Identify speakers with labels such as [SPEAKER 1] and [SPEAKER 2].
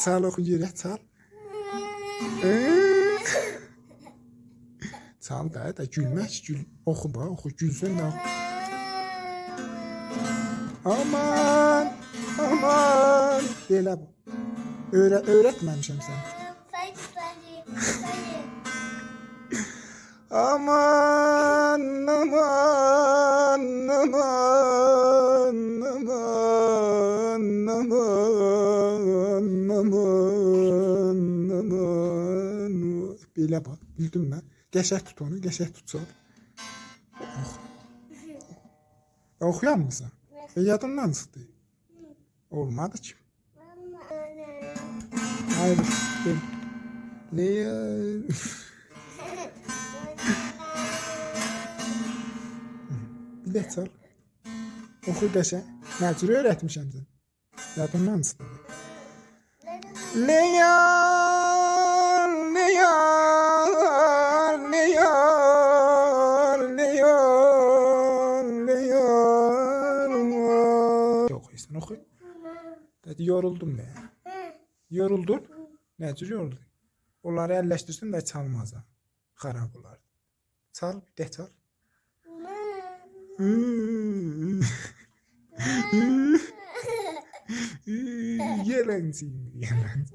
[SPEAKER 1] Çal oxu yerə, çal. Çal da gülmək, oxu da, oxu, gülsün də. Aman, aman. Belə bu. Öyrətməmişəm sənə. Aman, aman, aman, aman, aman, aman, aman. Belə bax, bildin mi? Qəşəng tut onu, qəşəng tutsa. Oxuyan mısın? Yadından çıxdı. Olmadı ki. Hayır, Leyla. Bir də çal. Oxu qəşəng. Məcbur öyrətmişəm sən. Yadından çıxdı. Leyal, leyal, leyal, leyal, leyal. Oxuysan, oxuy. Dedi, yoruldum be. Yoruldun? Necə yoruldun? Onları əlləşdirsin də çalmaz ha. Xarab olar. Çal, bir də çal. Yalancı, yalancı.